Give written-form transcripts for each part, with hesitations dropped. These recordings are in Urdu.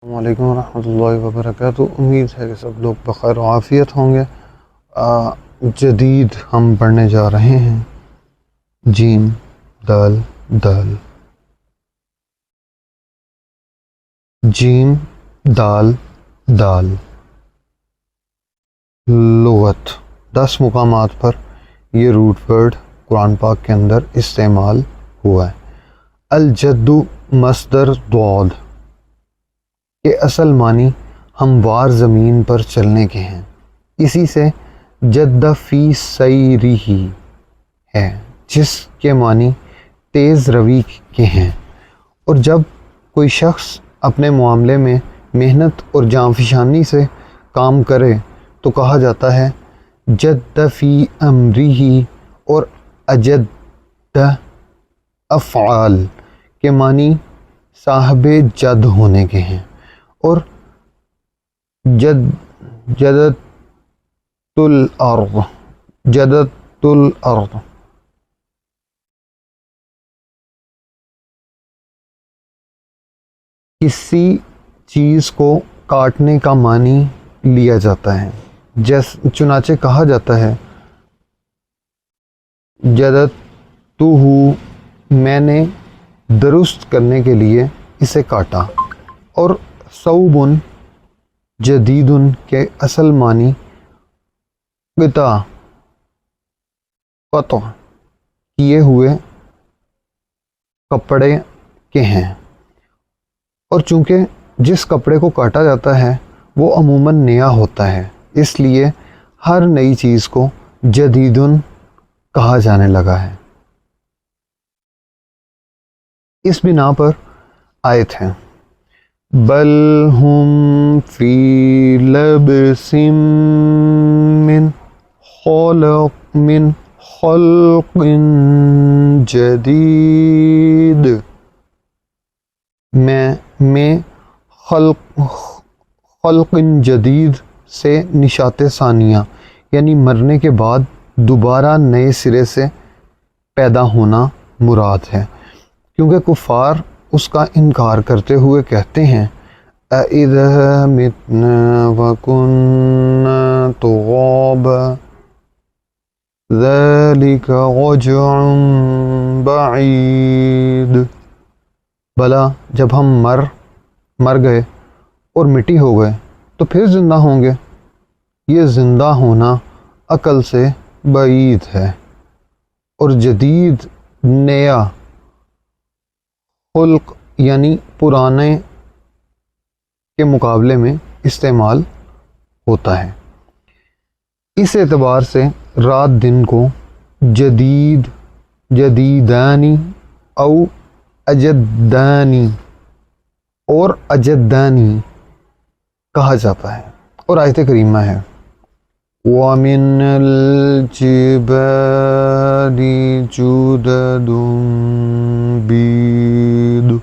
السلام علیکم ورحمۃ اللہ وبرکاتہ۔ امید ہے کہ سب لوگ بخیر و عافیت ہوں گے۔ جدید ہم پڑھنے جا رہے ہیں جیم دال دال، جیم دال دال۔ لغت 10 مقامات پر یہ روٹ ورڈ قرآن پاک کے اندر استعمال ہوا ہے۔ الجد مصدر ضاد کے اصل معنی ہموار زمین پر چلنے کے ہیں، اسی سے جد فی سیرہ ہے جس کے معنی تیز روی کے ہیں، اور جب کوئی شخص اپنے معاملے میں محنت اور جانفشانی سے کام کرے تو کہا جاتا ہے جد فی امرہ، اور اجد افعال کے معنی صاحب جد ہونے کے ہیں، اور جدت الارض کسی چیز کو کاٹنے کا معنی لیا جاتا ہے، چنانچہ کہا جاتا ہے جدتہ، میں نے درست کرنے کے لیے اسے کاٹا۔ اور صوب جدید کے اصل معنی قطع کیے ہوئے کپڑے کے ہیں، اور چونکہ جس کپڑے کو کاٹا جاتا ہے وہ عموماً نیا ہوتا ہے، اس لیے ہر نئی چیز کو جدید کہا جانے لگا ہے۔ اس بنا پر آیت ہے بل ہم فی لبس من خلق جدید، میں خلق جدید سے نشات ثانیہ یعنی مرنے کے بعد دوبارہ نئے سرے سے پیدا ہونا مراد ہے، کیونکہ کفار اس کا انکار کرتے ہوئے کہتے ہیں اَإِذَا مِتْنَا وَكُنَّا تُرَابًا ذَلِكَ رَجْعٌ بَعِيدٌ، بھلا جب ہم مر گئے اور مٹی ہو گئے تو پھر زندہ ہوں گے، یہ زندہ ہونا عقل سے بعید ہے۔ اور جدید نیا، خلق یعنی پرانے کے مقابلے میں استعمال ہوتا ہے۔ اس اعتبار سے رات دن کو جدید، جدیدانی او اجدانی اور اجدانی کہا جاتا ہے، اور آیت کریمہ ہے وَمِنَ الْجِبَالِ جُدَدٌ بِيضٌ،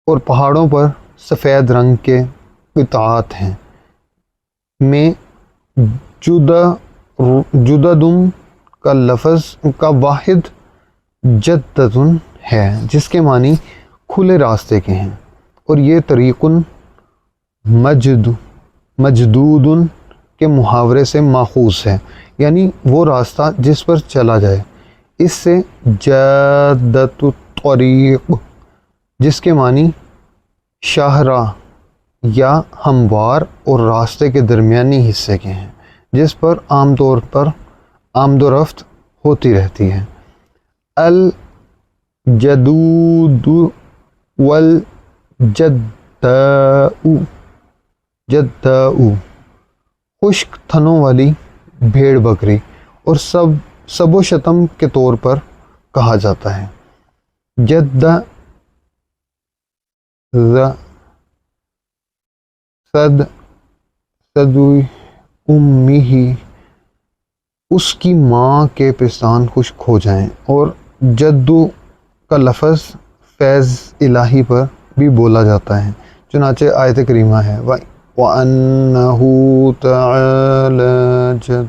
اور پہاڑوں پر سفید رنگ کے قطعات ہیں، میں جددن کا لفظ کا واحد جدتن ہے جس کے معنی کھلے راستے کے ہیں، اور یہ طریق مجدود کے محاورے سے ماخوذ ہے، یعنی وہ راستہ جس پر چلا جائے۔ اس سے جادۃ الطریق جس کے معنی شاہراہ یا ہموار اور راستے کے درمیانی حصے کے ہیں، جس پر عام طور پر آمد و رفت ہوتی رہتی ہے۔ الجدود جداء خشک تھنوں والی بھیڑ بکری، اور سب و شتم کے طور پر کہا جاتا ہے۔ جدہ صد امہ، اس کی ماں کے پستان خشک ہو جائیں، اور جدو کا لفظ فیض الہی پر بھی بولا جاتا ہے، چنانچہ آیت کریمہ ہے وَأَنَّهُ تَعَالَى جَدُّ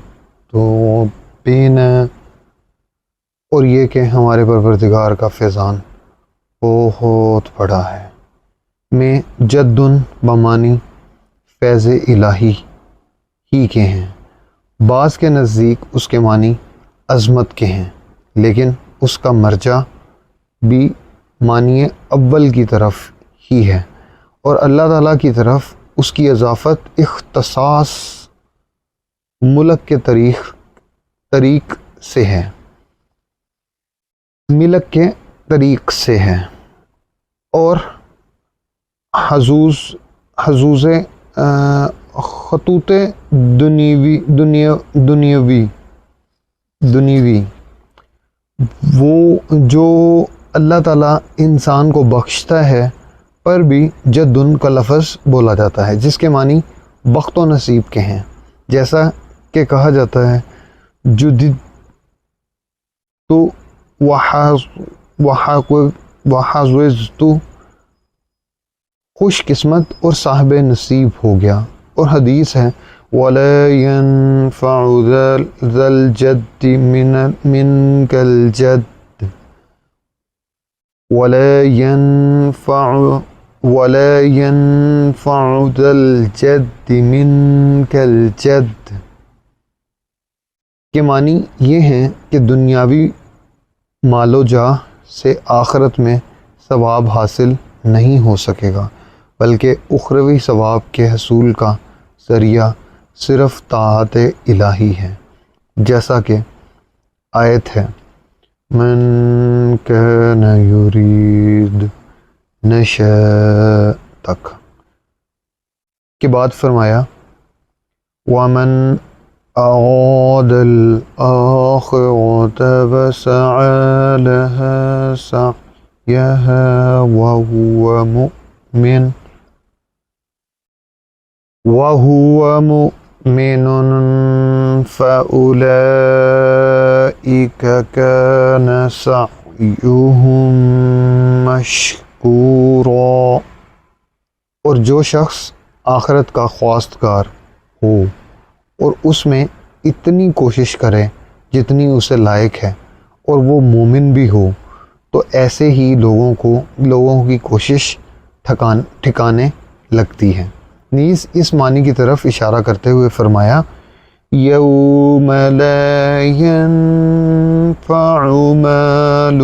رَبِّنَا، اور یہ کہ ہمارے پروردگار کا فیضان بہت بڑا ہے۔ میں جدن بمانی فیض الہی ہی کے ہیں، بعض کے نزدیک اس کے معنی عظمت کے ہیں، لیکن اس کا مرجع بھی معنی اول کی طرف ہی ہے، اور اللہ تعالیٰ کی طرف اس کی اضافت اختصاص ملک کے طریق سے ہے، ملک کے طریق سے ہے، اور حظوظ خطوط دنیوی وہ جو اللہ تعالیٰ انسان کو بخشتا ہے پر بھی جدن کا لفظ بولا جاتا ہے، جس کے معنی بخت و نصیب کے ہیں، جیسا کہ کہا جاتا ہے جدید تو وحظوظت، خوش قسمت اور صاحب نصیب ہو گیا، اور حدیث ہے وَلَا يَنفَعُ ذَا الْجَدِّ مِنْكَ الْجَدِّ، وَلَا يَنفَعُ ذَا الْجَدِّ مِنْكَ الْجَدِّ کے معنی یہ ہیں کہ دنیاوی مال و جاہ سے آخرت میں ثواب حاصل نہیں ہو سکے گا، بلکہ اخروی ثواب کے حصول کا ذریعہ صرف طاعت الہی ہے، جیسا کہ آیت ہے من کان یرید نشاء تک کے بعد فرمایا ومن أراد الآخرة وسعى لها سعيها وهو مؤمن فأولئك كان سعيهم مشكورا، اور جو شخص آخرت کا خواستگار ہو اور اس میں اتنی کوشش کرے جتنی اسے لائق ہے، اور وہ مومن بھی ہو، تو ایسے ہی لوگوں کی کوشش ٹھکانے لگتی ہے۔ نیز اس معنی کی طرف اشارہ کرتے ہوئے فرمایا یوم لا ينفع مال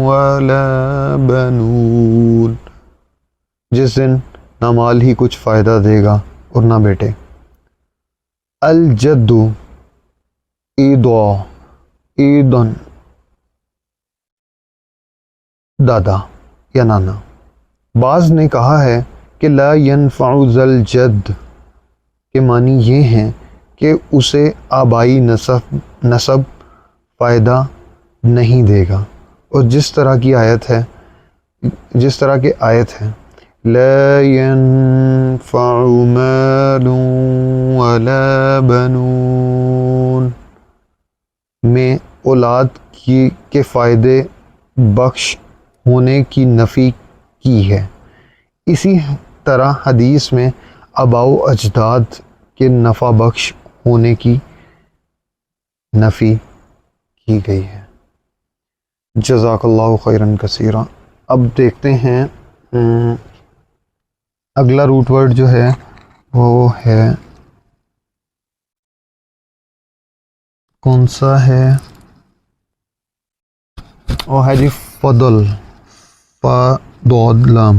ولا بنون، جس دن نہ مال ہی کچھ فائدہ دے گا اور نہ بیٹے۔ الجد ایدن دادا یا نانا۔ بعض نے کہا ہے کہ لا ينفع ذا الجد کے معنی یہ ہیں کہ اسے آبائی نسب فائدہ نہیں دے گا، اور جس طرح کی آیت ہے لا ينفع مال ولا بنون میں اولاد کے فائدے بخش ہونے کی نفی کی ہے۔ اسی طرح حدیث میں آباء و اجداد کے نفع بخش ہونے کی نفی کی گئی ہے۔ جزاک اللہ خیرا کثیرا۔ اب دیکھتے ہیں اگلا روٹ ورڈ جو ہے وہ ہے کون سا ہے، وہ ہے جی فضل، فا ضاد لام۔